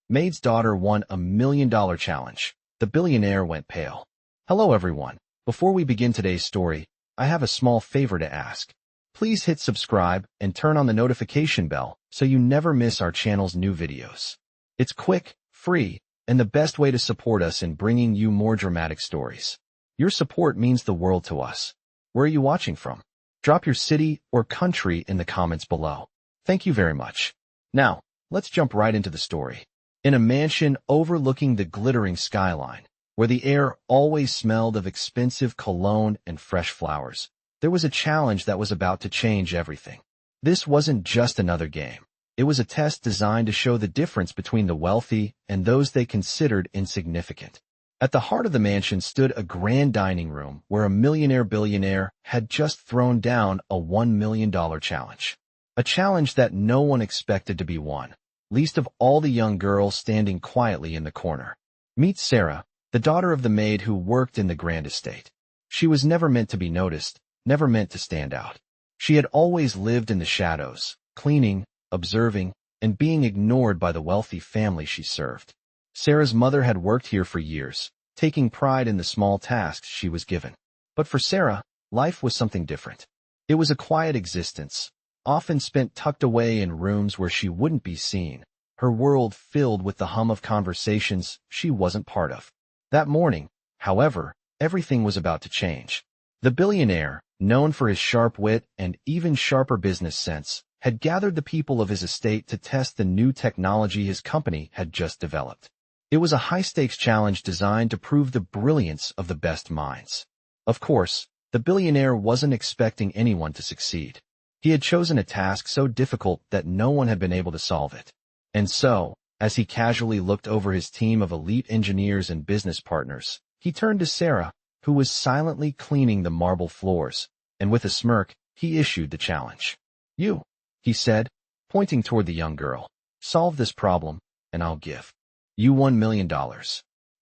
Maid's daughter won $1 million challenge. The billionaire went pale. Hello everyone. Before we begin today's story, I have a small favor to ask. Please hit subscribe and turn on the notification bell so you never miss our channel's new videos. It's quick, free, and the best way to support us in bringing you more dramatic stories. Your support means the world to us. Where are you watching from? Drop your city or country in the comments below. Thank you very much. Now, let's jump right into the story. In a mansion overlooking the glittering skyline, where the air always smelled of expensive cologne and fresh flowers, there was a challenge that was about to change everything. This wasn't just another game. It was a test designed to show the difference between the wealthy and those they considered insignificant. At the heart of the mansion stood a grand dining room where a billionaire had just thrown down a $1 million challenge. A challenge that no one expected to be won, least of all the young girl standing quietly in the corner. Meet Sarah, the daughter of the maid who worked in the grand estate. She was never meant to be noticed, never meant to stand out. She had always lived in the shadows, cleaning, observing, and being ignored by the wealthy family she served. Sarah's mother had worked here for years, taking pride in the small tasks she was given. But for Sarah, life was something different. It was a quiet existence, often spent tucked away in rooms where she wouldn't be seen, her world filled with the hum of conversations she wasn't part of. That morning, however, everything was about to change. The billionaire, known for his sharp wit and even sharper business sense, had gathered the people of his estate to test the new technology his company had just developed. It was a high-stakes challenge designed to prove the brilliance of the best minds. Of course, the billionaire wasn't expecting anyone to succeed. He had chosen a task so difficult that no one had been able to solve it. And so, as he casually looked over his team of elite engineers and business partners, he turned to Sarah, who was silently cleaning the marble floors, and with a smirk, he issued the challenge. "You," he said, pointing toward the young girl, "solve this problem, and I'll give you $1 million.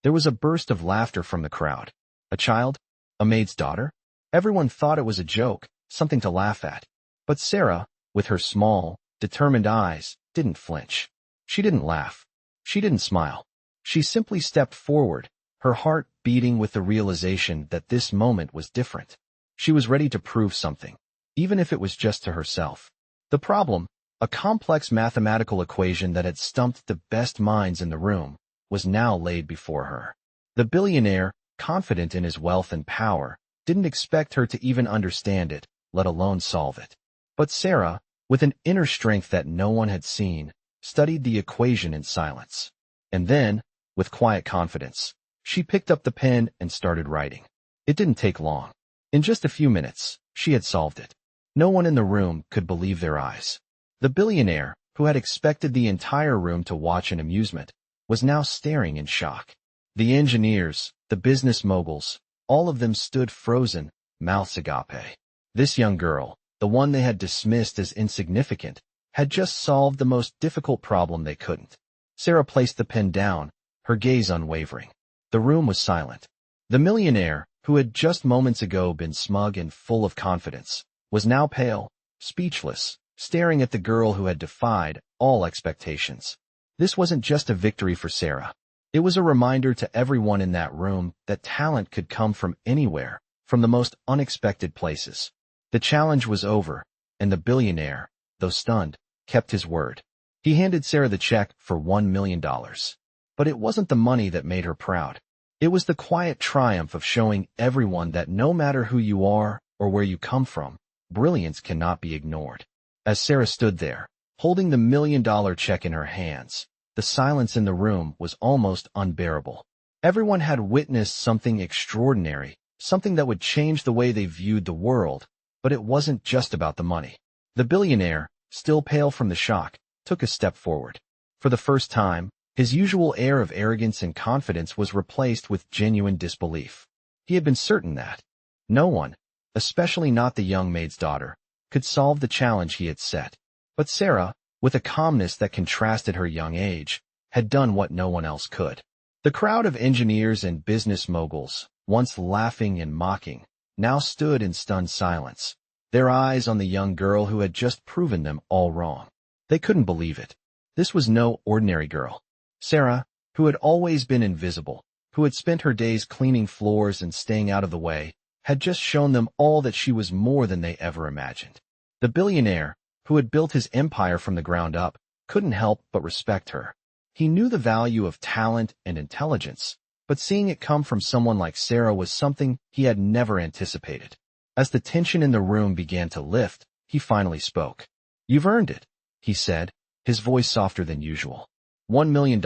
There was a burst of laughter from the crowd. A child? A maid's daughter? Everyone thought it was a joke, something to laugh at. But Sarah, with her small, determined eyes, didn't flinch. She didn't laugh. She didn't smile. She simply stepped forward, her heart beating with the realization that this moment was different. She was ready to prove something, even if it was just to herself. The problem, a complex mathematical equation that had stumped the best minds in the room, was now laid before her. The billionaire, confident in his wealth and power, didn't expect her to even understand it, let alone solve it. But Sarah, with an inner strength that no one had seen, studied the equation in silence. And then, with quiet confidence, she picked up the pen and started writing. It didn't take long. In just a few minutes, she had solved it. No one in the room could believe their eyes. The billionaire, who had expected the entire room to watch in amusement, was now staring in shock. The engineers, the business moguls, all of them stood frozen, mouths agape. This young girl, the one they had dismissed as insignificant, had just solved the most difficult problem they couldn't. Sarah placed the pen down, her gaze unwavering. The room was silent. The millionaire, who had just moments ago been smug and full of confidence, was now pale, speechless, staring at the girl who had defied all expectations. This wasn't just a victory for Sarah. It was a reminder to everyone in that room that talent could come from anywhere, from the most unexpected places. The challenge was over, and the billionaire, though stunned, kept his word. He handed Sarah the check for $1 million. But it wasn't the money that made her proud. It was the quiet triumph of showing everyone that no matter who you are or where you come from, brilliance cannot be ignored. As Sarah stood there, holding the $1 million check in her hands, the silence in the room was almost unbearable. Everyone had witnessed something extraordinary, something that would change the way they viewed the world, but it wasn't just about the money. The billionaire, still pale from the shock, took a step forward. For the first time, his usual air of arrogance and confidence was replaced with genuine disbelief. He had been certain that no one, especially not the young maid's daughter, could solve the challenge he had set. But Sarah, with a calmness that contrasted her young age, had done what no one else could. The crowd of engineers and business moguls, once laughing and mocking, now stood in stunned silence, their eyes on the young girl who had just proven them all wrong. They couldn't believe it. This was no ordinary girl. Sarah, who had always been invisible, who had spent her days cleaning floors and staying out of the way, had just shown them all that she was more than they ever imagined. The billionaire, who had built his empire from the ground up, couldn't help but respect her. He knew the value of talent and intelligence, but seeing it come from someone like Sarah was something he had never anticipated. As the tension in the room began to lift, he finally spoke. "You've earned it," he said, his voice softer than usual. $1 million,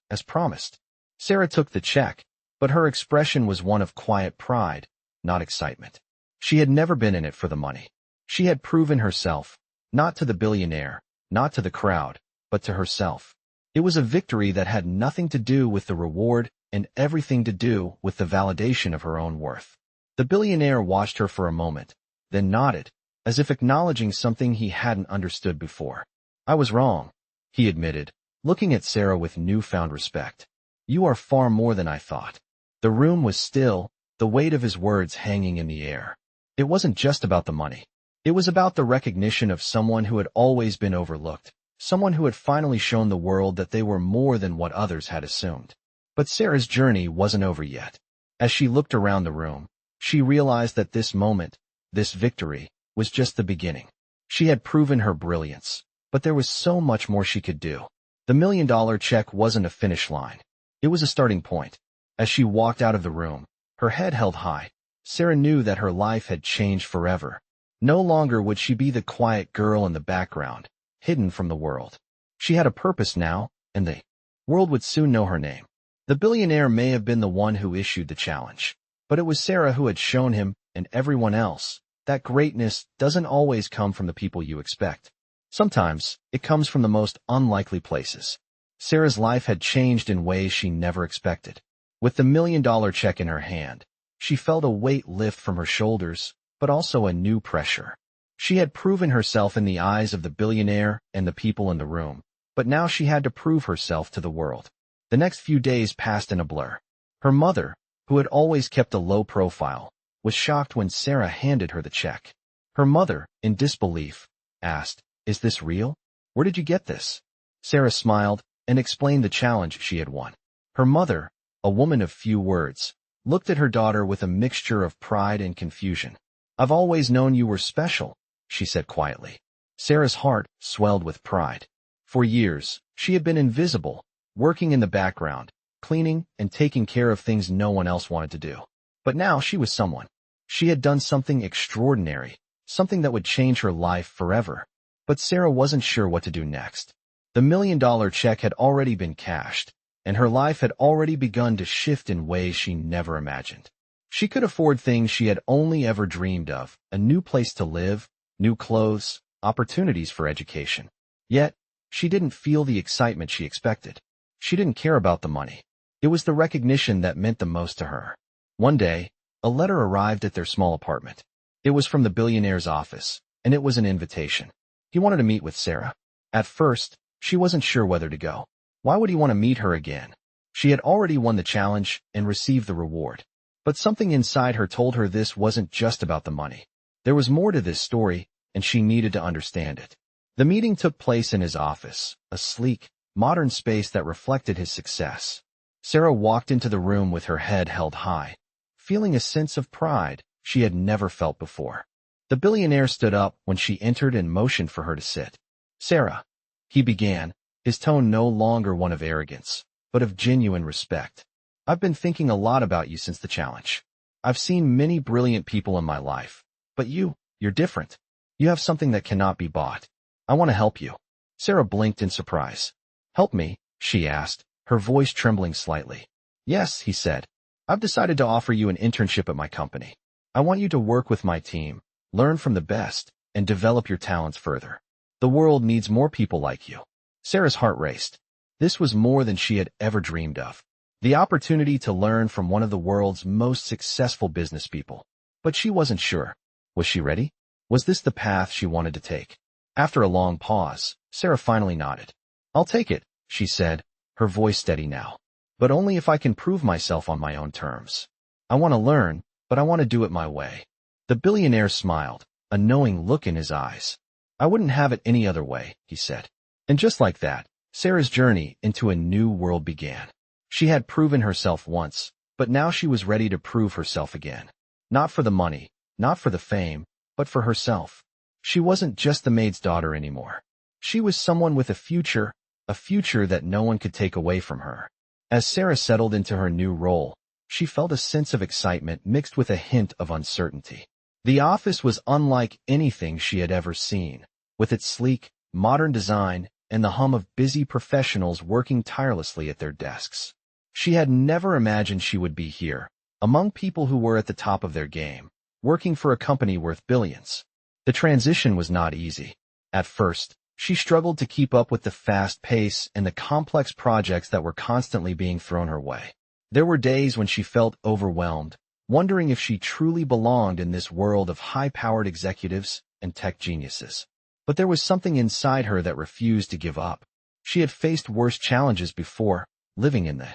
as promised. Sarah took the check, but her expression was one of quiet pride, not excitement. She had never been in it for the money. She had proven herself, not to the billionaire, not to the crowd, but to herself. It was a victory that had nothing to do with the reward and everything to do with the validation of her own worth. The billionaire watched her for a moment, then nodded, as if acknowledging something he hadn't understood before. "I was wrong," he admitted, looking at Sarah with newfound respect. "You are far more than I thought." The room was still, the weight of his words hanging in the air. It wasn't just about the money. It was about the recognition of someone who had always been overlooked, someone who had finally shown the world that they were more than what others had assumed. But Sarah's journey wasn't over yet. As she looked around the room, she realized that this moment, this victory, was just the beginning. She had proven her brilliance, but there was so much more she could do. The $1 million check wasn't a finish line. It was a starting point. As she walked out of the room, her head held high, Sarah knew that her life had changed forever. No longer would she be the quiet girl in the background, hidden from the world. She had a purpose now, and the world would soon know her name. The billionaire may have been the one who issued the challenge, but it was Sarah who had shown him, and everyone else, that greatness doesn't always come from the people you expect. Sometimes, it comes from the most unlikely places. Sarah's life had changed in ways she never expected. With the $1 million check in her hand, she felt a weight lift from her shoulders, but also a new pressure. She had proven herself in the eyes of the billionaire and the people in the room, but now she had to prove herself to the world. The next few days passed in a blur. Her mother, who had always kept a low profile, was shocked when Sarah handed her the check. Her mother, in disbelief, asked, "Is this real? Where did you get this?" Sarah smiled and explained the challenge she had won. Her mother, a woman of few words, looked at her daughter with a mixture of pride and confusion. "I've always known you were special," she said quietly. Sarah's heart swelled with pride. For years, she had been invisible, working in the background, cleaning and taking care of things no one else wanted to do. But now she was someone. She had done something extraordinary, something that would change her life forever. But Sarah wasn't sure what to do next. The $1 million check had already been cashed, and her life had already begun to shift in ways she never imagined. She could afford things she had only ever dreamed of, a new place to live, new clothes, opportunities for education. Yet, she didn't feel the excitement she expected. She didn't care about the money. It was the recognition that meant the most to her. One day, a letter arrived at their small apartment. It was from the billionaire's office, and it was an invitation. He wanted to meet with Sarah. At first, she wasn't sure whether to go. Why would he want to meet her again? She had already won the challenge and received the reward. But something inside her told her this wasn't just about the money. There was more to this story, and she needed to understand it. The meeting took place in his office, a sleek, modern space that reflected his success. Sarah walked into the room with her head held high, feeling a sense of pride she had never felt before. The billionaire stood up when she entered and motioned for her to sit. "Sarah," he began, his tone no longer one of arrogance, but of genuine respect. "I've been thinking a lot about you since the challenge. I've seen many brilliant people in my life, but you're different. You have something that cannot be bought. I want to help you." Sarah blinked in surprise. "Help me?" she asked, her voice trembling slightly. "Yes," he said. "I've decided to offer you an internship at my company. I want you to work with my team, learn from the best, and develop your talents further. The world needs more people like you." Sarah's heart raced. This was more than she had ever dreamed of. The opportunity to learn from one of the world's most successful business people. But she wasn't sure. Was she ready? Was this the path she wanted to take? After a long pause, Sarah finally nodded. "I'll take it," she said, her voice steady now. "But only if I can prove myself on my own terms. I want to learn, but I want to do it my way." The billionaire smiled, a knowing look in his eyes. "I wouldn't have it any other way," he said. And just like that, Sarah's journey into a new world began. She had proven herself once, but now she was ready to prove herself again. Not for the money, not for the fame, but for herself. She wasn't just the maid's daughter anymore. She was someone with a future that no one could take away from her. As Sarah settled into her new role, she felt a sense of excitement mixed with a hint of uncertainty. The office was unlike anything she had ever seen, with its sleek, modern design and the hum of busy professionals working tirelessly at their desks. She had never imagined she would be here, among people who were at the top of their game, working for a company worth billions. The transition was not easy. At first, she struggled to keep up with the fast pace and the complex projects that were constantly being thrown her way. There were days when she felt overwhelmed, wondering if she truly belonged in this world of high-powered executives and tech geniuses. But there was something inside her that refused to give up. She had faced worse challenges before, living in the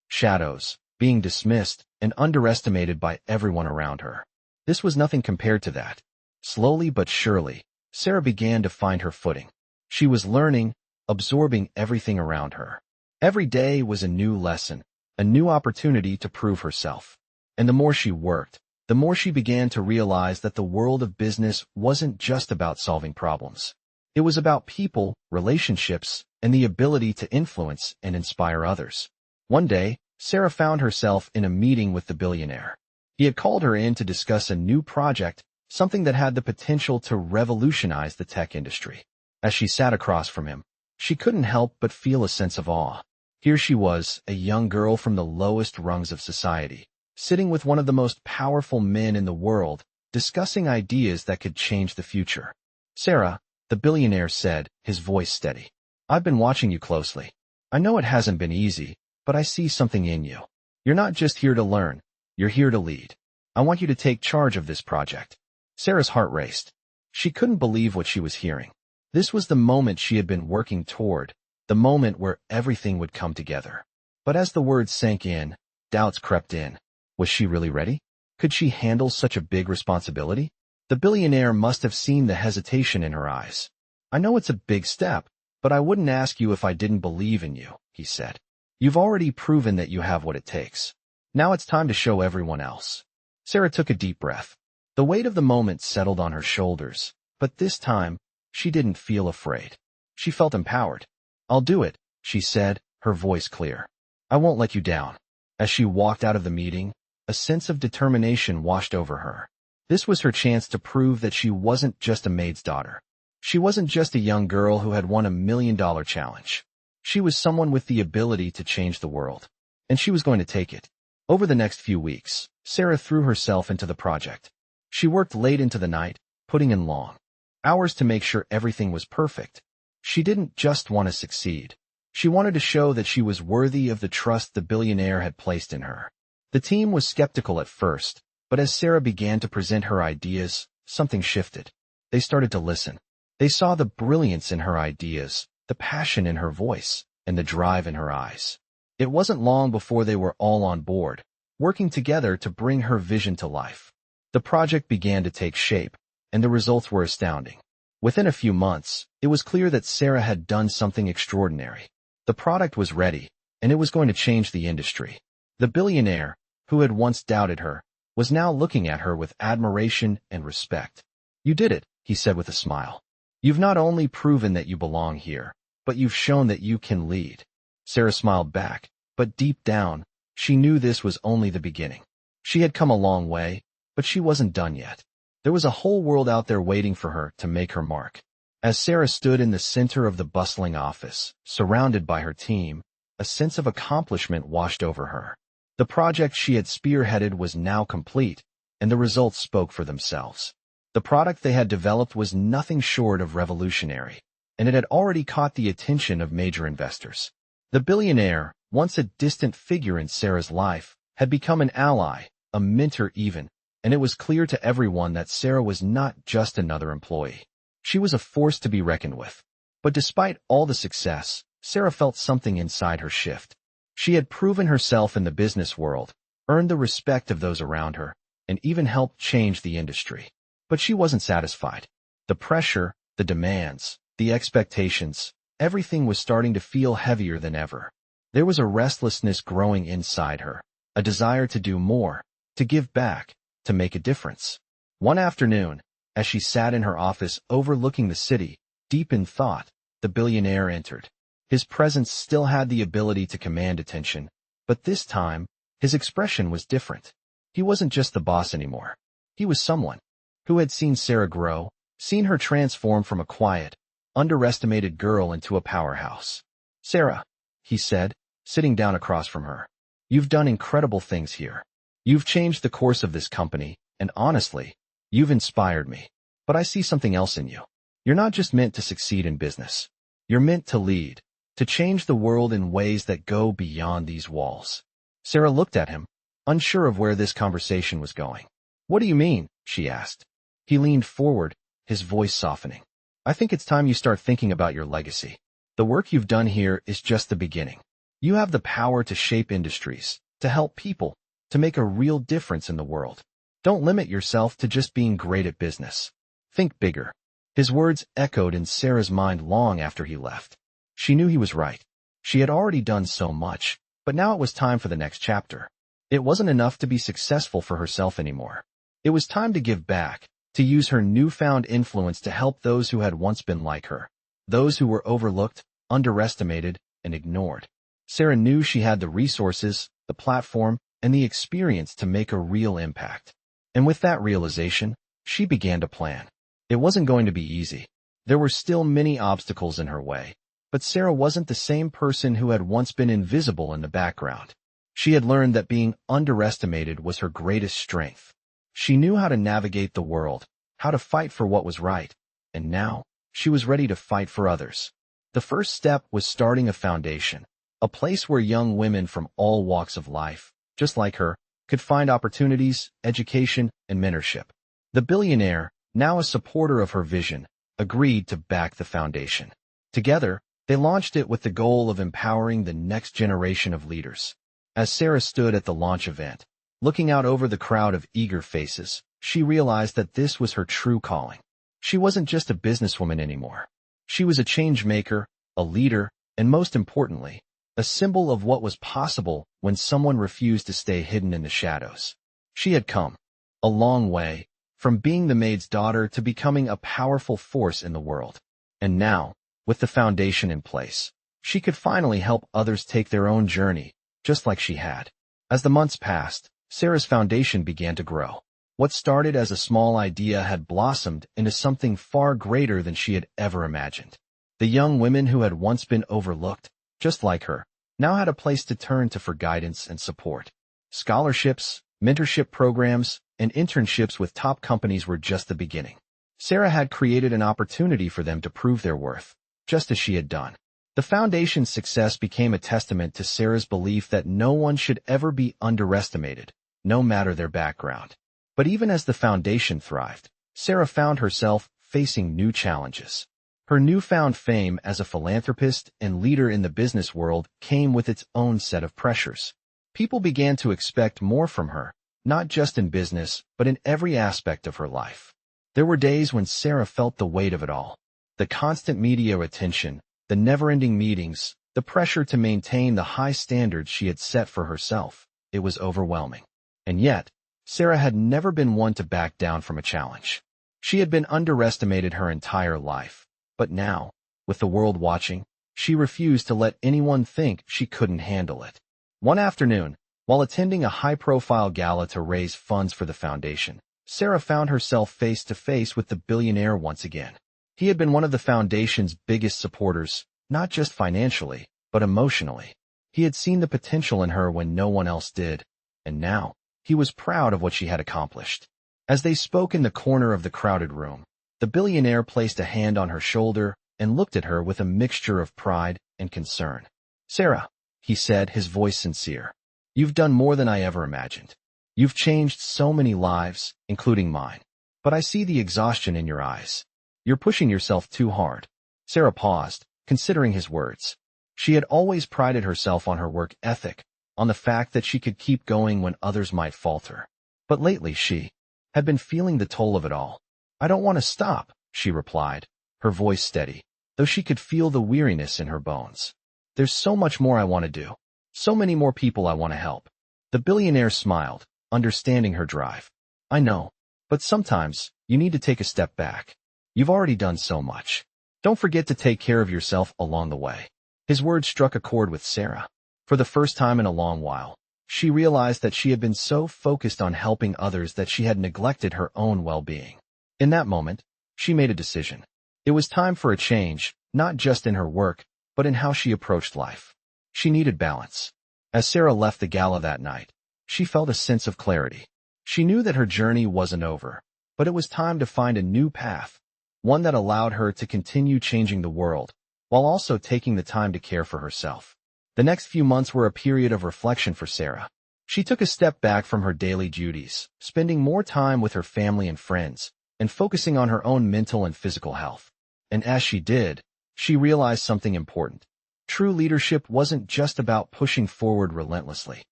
shadows, being dismissed and underestimated by everyone around her. This was nothing compared to that. Slowly but surely, Sarah began to find her footing. She was learning, absorbing everything around her. Every day was a new lesson, a new opportunity to prove herself. And the more she worked, the more she began to realize that the world of business wasn't just about solving problems. It was about people, relationships, and the ability to influence and inspire others. One day, Sarah found herself in a meeting with the billionaire. He had called her in to discuss a new project, something that had the potential to revolutionize the tech industry. As she sat across from him, she couldn't help but feel a sense of awe. Here she was, a young girl from the lowest rungs of society, sitting with one of the most powerful men in the world, discussing ideas that could change the future. "Sarah," the billionaire said, his voice steady, "I've been watching you closely. I know it hasn't been easy, but I see something in you. You're not just here to learn, you're here to lead. I want you to take charge of this project." Sarah's heart raced. She couldn't believe what she was hearing. This was the moment she had been working toward, the moment where everything would come together. But as the words sank in, doubts crept in. Was she really ready? Could she handle such a big responsibility? The billionaire must have seen the hesitation in her eyes. "I know it's a big step, but I wouldn't ask you if I didn't believe in you," he said. "You've already proven that you have what it takes. Now it's time to show everyone else." Sarah took a deep breath. The weight of the moment settled on her shoulders, but this time, she didn't feel afraid. She felt empowered. "I'll do it," she said, her voice clear. "I won't let you down." As she walked out of the meeting, a sense of determination washed over her. This was her chance to prove that she wasn't just a maid's daughter. She wasn't just a young girl who had won a $1 million challenge. She was someone with the ability to change the world. And she was going to take it. Over the next few weeks, Sarah threw herself into the project. She worked late into the night, putting in long hours to make sure everything was perfect. She didn't just want to succeed. She wanted to show that she was worthy of the trust the billionaire had placed in her. The team was skeptical at first, but as Sarah began to present her ideas, something shifted. They started to listen. They saw the brilliance in her ideas, the passion in her voice, and the drive in her eyes. It wasn't long before they were all on board, working together to bring her vision to life. The project began to take shape, and the results were astounding. Within a few months, it was clear that Sarah had done something extraordinary. The product was ready, and it was going to change the industry. The billionaire, who had once doubted her, was now looking at her with admiration and respect. "You did it," he said with a smile. "You've not only proven that you belong here, but you've shown that you can lead." Sarah smiled back, but deep down, she knew this was only the beginning. She had come a long way, but she wasn't done yet. There was a whole world out there waiting for her to make her mark. As Sarah stood in the center of the bustling office, surrounded by her team, a sense of accomplishment washed over her. The project she had spearheaded was now complete, and the results spoke for themselves. The product they had developed was nothing short of revolutionary, and it had already caught the attention of major investors. The billionaire, once a distant figure in Sarah's life, had become an ally, a mentor even, and it was clear to everyone that Sarah was not just another employee. She was a force to be reckoned with. But despite all the success, Sarah felt something inside her shift. She had proven herself in the business world, earned the respect of those around her, and even helped change the industry. But she wasn't satisfied. The pressure, the demands, the expectations, everything was starting to feel heavier than ever. There was a restlessness growing inside her, a desire to do more, to give back, to make a difference. One afternoon, as she sat in her office overlooking the city, deep in thought, the billionaire entered. His presence still had the ability to command attention, but this time, his expression was different. He wasn't just the boss anymore. He was someone who had seen Sarah grow, seen her transform from a quiet, underestimated girl into a powerhouse. "Sarah," he said, sitting down across from her, "you've done incredible things here. You've changed the course of this company, and honestly, you've inspired me. But I see something else in you. You're not just meant to succeed in business. You're meant to lead, to change the world in ways that go beyond these walls." Sarah looked at him, unsure of where this conversation was going. "What do you mean?" she asked. He leaned forward, his voice softening. "I think it's time you start thinking about your legacy. The work you've done here is just the beginning. You have the power to shape industries, to help people, to make a real difference in the world. Don't limit yourself to just being great at business. Think bigger." His words echoed in Sarah's mind long after he left. She knew he was right. She had already done so much, but now it was time for the next chapter. It wasn't enough to be successful for herself anymore. It was time to give back, to use her newfound influence to help those who had once been like her, those who were overlooked, underestimated, and ignored. Sarah knew she had the resources, the platform, and the experience to make a real impact. And with that realization, she began to plan. It wasn't going to be easy. There were still many obstacles in her way, but Sarah wasn't the same person who had once been invisible in the background. She had learned that being underestimated was her greatest strength. She knew how to navigate the world, how to fight for what was right, and now, she was ready to fight for others. The first step was starting a foundation, a place where young women from all walks of life, just like her, could find opportunities, education, and mentorship. The billionaire, now a supporter of her vision, agreed to back the foundation. Together, they launched it with the goal of empowering the next generation of leaders. As Sarah stood at the launch event, looking out over the crowd of eager faces, she realized that this was her true calling. She wasn't just a businesswoman anymore. She was a change maker, a leader, and most importantly, a symbol of what was possible when someone refused to stay hidden in the shadows. She had come a long way, from being the maid's daughter to becoming a powerful force in the world. And now, with the foundation in place, she could finally help others take their own journey, just like she had. As the months passed, Sarah's foundation began to grow. What started as a small idea had blossomed into something far greater than she had ever imagined. The young women who had once been overlooked, just like her, now had a place to turn to for guidance and support. Scholarships, mentorship programs, and internships with top companies were just the beginning. Sarah had created an opportunity for them to prove their worth, just as she had done. The foundation's success became a testament to Sarah's belief that no one should ever be underestimated, no matter their background. But even as the foundation thrived, Sarah found herself facing new challenges. Her newfound fame as a philanthropist and leader in the business world came with its own set of pressures. People began to expect more from her, not just in business, but in every aspect of her life. There were days when Sarah felt the weight of it all. The constant media attention, the never-ending meetings, the pressure to maintain the high standards she had set for herself. It was overwhelming. And yet, Sarah had never been one to back down from a challenge. She had been underestimated her entire life. But now, with the world watching, she refused to let anyone think she couldn't handle it. One afternoon, while attending a high-profile gala to raise funds for the foundation, Sarah found herself face-to-face with the billionaire once again. He had been one of the foundation's biggest supporters, not just financially, but emotionally. He had seen the potential in her when no one else did, and now, he was proud of what she had accomplished. As they spoke in the corner of the crowded room, the billionaire placed a hand on her shoulder and looked at her with a mixture of pride and concern. "Sarah," he said, his voice sincere, "you've done more than I ever imagined. You've changed so many lives, including mine. But I see the exhaustion in your eyes. You're pushing yourself too hard." Sarah paused, considering his words. She had always prided herself on her work ethic, on the fact that she could keep going when others might falter. But lately she had been feeling the toll of it all. "I don't want to stop," she replied, her voice steady. though she could feel the weariness in her bones. There's so much more I want to do. So many more people I want to help. The billionaire smiled, understanding her drive. I know, but sometimes you need to take a step back. You've already done so much. Don't forget to take care of yourself along the way. His words struck a chord with Sarah. For the first time in a long while, she realized that she had been so focused on helping others that she had neglected her own well-being. In that moment, she made a decision. It was time for a change, not just in her work, but in how she approached life. She needed balance. As Sarah left the gala that night, she felt a sense of clarity. She knew that her journey wasn't over, but it was time to find a new path, one that allowed her to continue changing the world, while also taking the time to care for herself. The next few months were a period of reflection for Sarah. She took a step back from her daily duties, spending more time with her family and friends, and focusing on her own mental and physical health. And as she did, she realized something important. True leadership wasn't just about pushing forward relentlessly.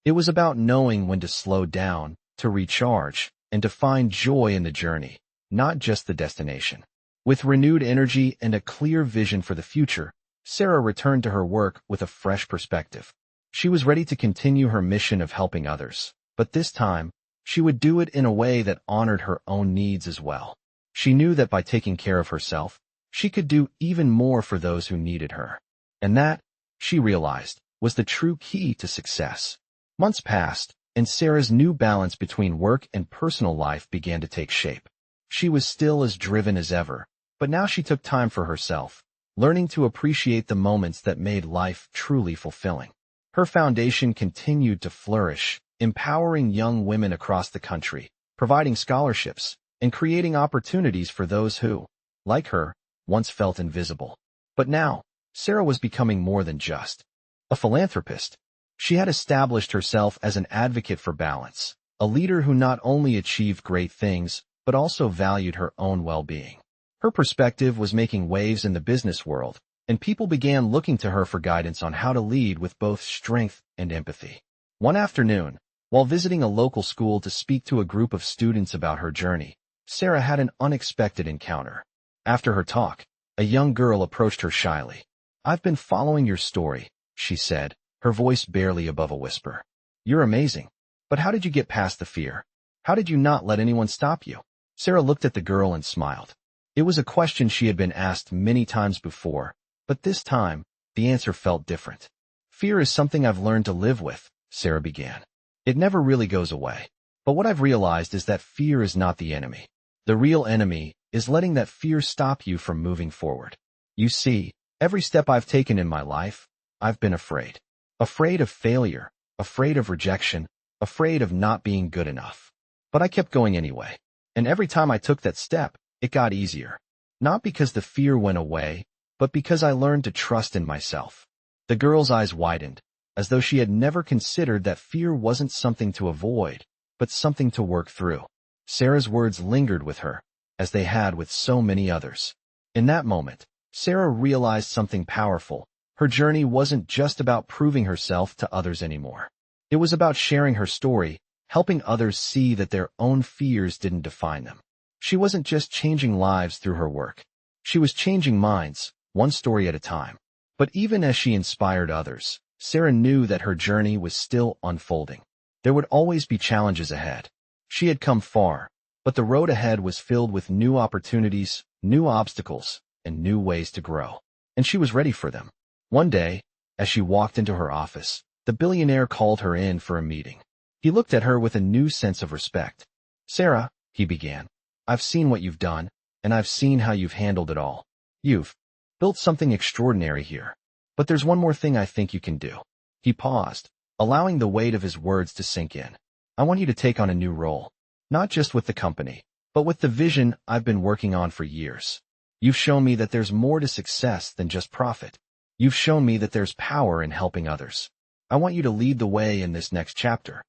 It was about knowing when to slow down, to recharge, and to find joy in the journey, not just the destination. With renewed energy and a clear vision for the future, Sarah returned to her work with a fresh perspective. She was ready to continue her mission of helping others, but this time, she would do it in a way that honored her own needs as well. She knew that by taking care of herself, she could do even more for those who needed her. And that, she realized, was the true key to success. Months passed, and Sarah's new balance between work and personal life began to take shape. She was still as driven as ever, but now she took time for herself, learning to appreciate the moments that made life truly fulfilling. Her foundation continued to flourish, empowering young women across the country, providing scholarships, and creating opportunities for those who, like her, once felt invisible. But now, Sarah was becoming more than just a philanthropist. She had established herself as an advocate for balance, a leader who not only achieved great things, but also valued her own well-being. Her perspective was making waves in the business world, and people began looking to her for guidance on how to lead with both strength and empathy. One afternoon, while visiting a local school to speak to a group of students about her journey, Sarah had an unexpected encounter. After her talk, a young girl approached her shyly. "I've been following your story," she said, her voice barely above a whisper. "You're amazing. But how did you get past the fear? How did you not let anyone stop you?" Sarah looked at the girl and smiled. It was a question she had been asked many times before, but this time, the answer felt different. "Fear is something I've learned to live with," Sarah began. "It never really goes away. But what I've realized is that fear is not the enemy. The real enemy is letting that fear stop you from moving forward. You see, every step I've taken in my life, I've been afraid. Afraid of failure, afraid of rejection, afraid of not being good enough. But I kept going anyway. And every time I took that step, it got easier. Not because the fear went away, but because I learned to trust in myself." The girl's eyes widened, as though she had never considered that fear wasn't something to avoid, but something to work through. Sarah's words lingered with her, as they had with so many others. In that moment, Sarah realized something powerful. Her journey wasn't just about proving herself to others anymore. It was about sharing her story, helping others see that their own fears didn't define them. She wasn't just changing lives through her work. She was changing minds, one story at a time. But even as she inspired others, Sarah knew that her journey was still unfolding. There would always be challenges ahead. She had come far, but the road ahead was filled with new opportunities, new obstacles, and new ways to grow. And she was ready for them. One day, as she walked into her office, the billionaire called her in for a meeting. He looked at her with a new sense of respect. "Sarah," he began, "I've seen what you've done, and I've seen how you've handled it all. You've built something extraordinary here. But there's one more thing I think you can do." He paused, allowing the weight of his words to sink in. "I want you to take on a new role, not just with the company, but with the vision I've been working on for years. You've shown me that there's more to success than just profit. You've shown me that there's power in helping others. I want you to lead the way in this next chapter."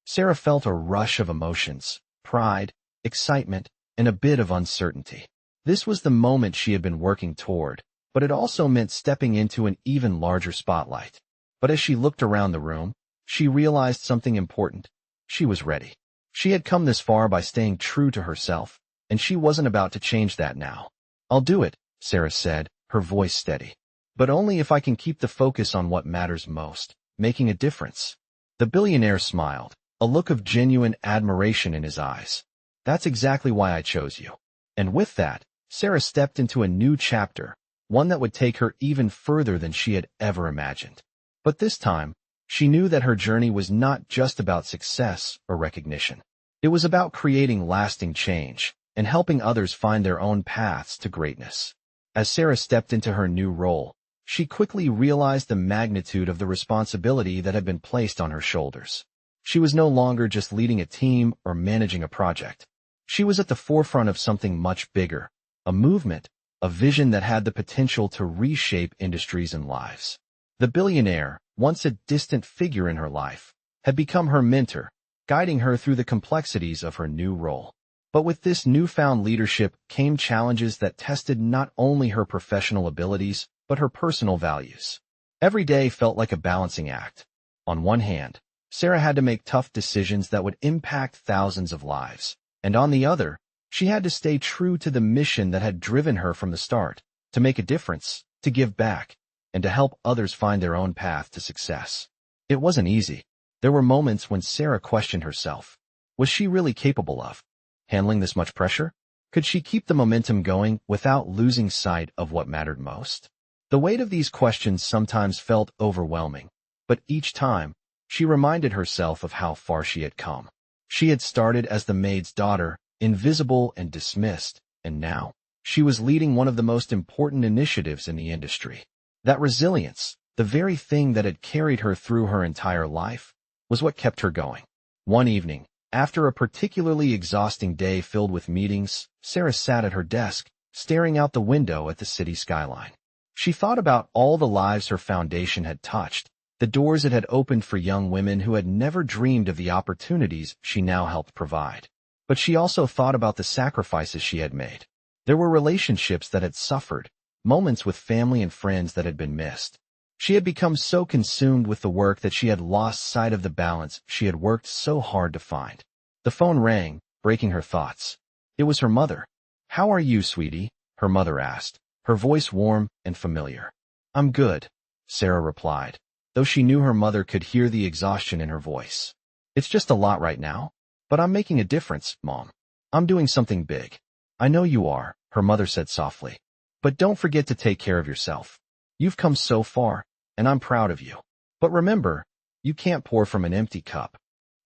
Sarah felt a rush of emotions, pride, excitement, and a bit of uncertainty. This was the moment she had been working toward, but it also meant stepping into an even larger spotlight. But as she looked around the room, she realized something important. She was ready. She had come this far by staying true to herself, and she wasn't about to change that now. "I'll do it," Sarah said, her voice steady. But only if I can keep the focus on what matters most, making a difference. The billionaire smiled, a look of genuine admiration in his eyes. That's exactly why I chose you. And with that, Sarah stepped into a new chapter, one that would take her even further than she had ever imagined. But this time, she knew that her journey was not just about success or recognition. It was about creating lasting change and helping others find their own paths to greatness. As Sarah stepped into her new role, she quickly realized the magnitude of the responsibility that had been placed on her shoulders. She was no longer just leading a team or managing a project. She was at the forefront of something much bigger, a movement, a vision that had the potential to reshape industries and lives. The billionaire, once a distant figure in her life, had become her mentor, guiding her through the complexities of her new role. But with this newfound leadership came challenges that tested not only her professional abilities, but her personal values. Every day felt like a balancing act. On one hand, Sarah had to make tough decisions that would impact thousands of lives, and on the other, she had to stay true to the mission that had driven her from the start, to make a difference, to give back, and to help others find their own path to success. It wasn't easy. There were moments when Sarah questioned herself. Was she really capable of handling this much pressure? Could she keep the momentum going without losing sight of what mattered most? The weight of these questions sometimes felt overwhelming, but each time, she reminded herself of how far she had come. She had started as the maid's daughter, invisible and dismissed, and now, she was leading one of the most important initiatives in the industry. That resilience, the very thing that had carried her through her entire life, was what kept her going. One evening, after a particularly exhausting day filled with meetings, Sarah sat at her desk, staring out the window at the city skyline. She thought about all the lives her foundation had touched, the doors it had opened for young women who had never dreamed of the opportunities she now helped provide. But she also thought about the sacrifices she had made. There were relationships that had suffered, moments with family and friends that had been missed. She had become so consumed with the work that she had lost sight of the balance she had worked so hard to find. The phone rang, breaking her thoughts. It was her mother. "How are you, sweetie?" her mother asked, her voice warm and familiar. "I'm good," Sarah replied, though she knew her mother could hear the exhaustion in her voice. "It's just a lot right now, but I'm making a difference, Mom. I'm doing something big." "I know you are," her mother said softly. "But don't forget to take care of yourself. You've come so far, and I'm proud of you. But remember, you can't pour from an empty cup."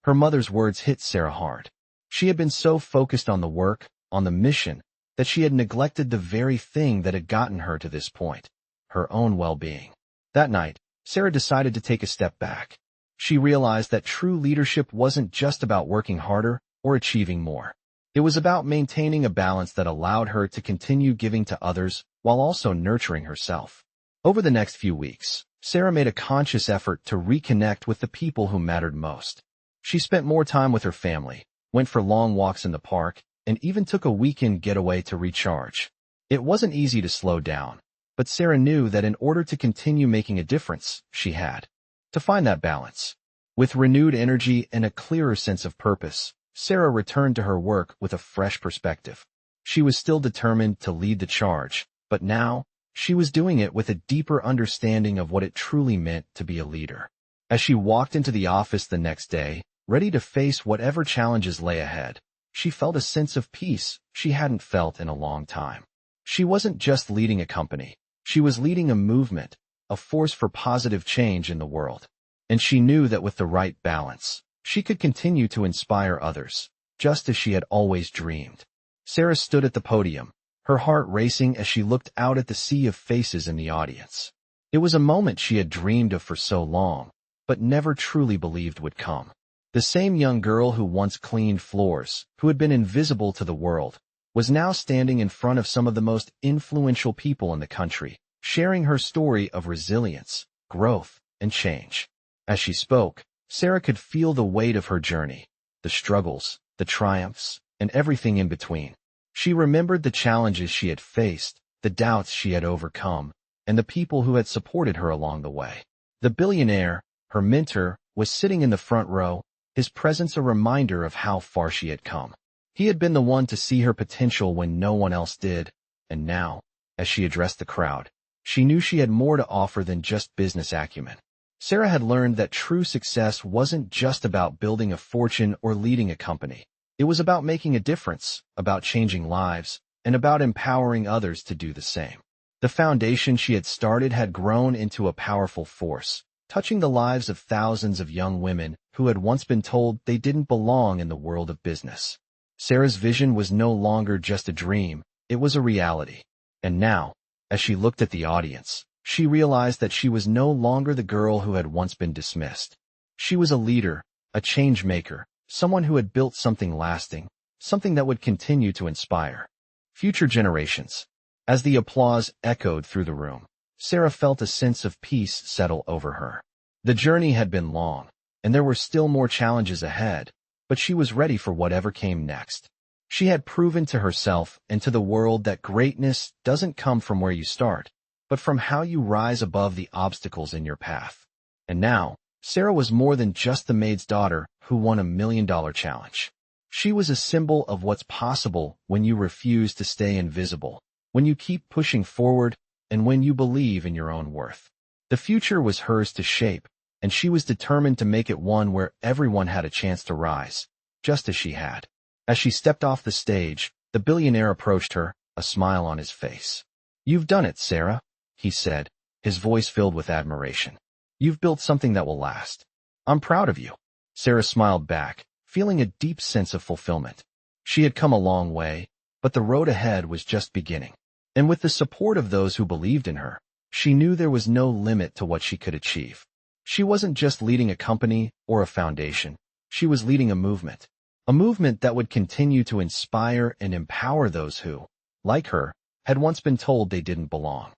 Her mother's words hit Sarah hard. She had been so focused on the work, on the mission, that she had neglected the very thing that had gotten her to this point, her own well-being. That night, Sarah decided to take a step back. She realized that true leadership wasn't just about working harder or achieving more. It was about maintaining a balance that allowed her to continue giving to others while also nurturing herself. Over the next few weeks, Sarah made a conscious effort to reconnect with the people who mattered most. She spent more time with her family, went for long walks in the park, and even took a weekend getaway to recharge. It wasn't easy to slow down, but Sarah knew that in order to continue making a difference, she had to find that balance. With renewed energy and a clearer sense of purpose, Sarah returned to her work with a fresh perspective. She was still determined to lead the charge, but now, she was doing it with a deeper understanding of what it truly meant to be a leader. As she walked into the office the next day, ready to face whatever challenges lay ahead, she felt a sense of peace she hadn't felt in a long time. She wasn't just leading a company. She was leading a movement, a force for positive change in the world. And she knew that with the right balance, she could continue to inspire others, just as she had always dreamed. Sarah stood at the podium, her heart racing as she looked out at the sea of faces in the audience. It was a moment she had dreamed of for so long, but never truly believed would come. The same young girl who once cleaned floors, who had been invisible to the world, was now standing in front of some of the most influential people in the country, sharing her story of resilience, growth, and change. As she spoke, Sarah could feel the weight of her journey, the struggles, the triumphs, and everything in between. She remembered the challenges she had faced, the doubts she had overcome, and the people who had supported her along the way. The billionaire, her mentor, was sitting in the front row, his presence a reminder of how far she had come. He had been the one to see her potential when no one else did, and now, as she addressed the crowd, She knew she had more to offer than just business acumen. Sarah had learned that true success wasn't just about building a fortune or leading a company. It was about making a difference, about changing lives, and about empowering others to do the same. The foundation she had started had grown into a powerful force, touching the lives of thousands of young women who had once been told they didn't belong in the world of business. Sarah's vision was no longer just a dream, it was a reality. And now, as she looked at the audience, she realized that she was no longer the girl who had once been dismissed. She was a leader, a change maker, someone who had built something lasting, something that would continue to inspire future generations. As the applause echoed through the room, Sarah felt a sense of peace settle over her. The journey had been long, and there were still more challenges ahead, but she was ready for whatever came next. She had proven to herself and to the world that greatness doesn't come from where you start, but from how you rise above the obstacles in your path. And now, Sarah was more than just the maid's daughter who won $1 million challenge. She was a symbol of what's possible when you refuse to stay invisible, when you keep pushing forward, and when you believe in your own worth. The future was hers to shape, and she was determined to make it one where everyone had a chance to rise, just as she had. As she stepped off the stage, the billionaire approached her, a smile on his face. "You've done it, Sarah," he said, his voice filled with admiration. "You've built something that will last. I'm proud of you." Sarah smiled back, feeling a deep sense of fulfillment. She had come a long way, but the road ahead was just beginning. And with the support of those who believed in her, she knew there was no limit to what she could achieve. She wasn't just leading a company or a foundation. She was leading a movement that would continue to inspire and empower those who, like her, had once been told they didn't belong.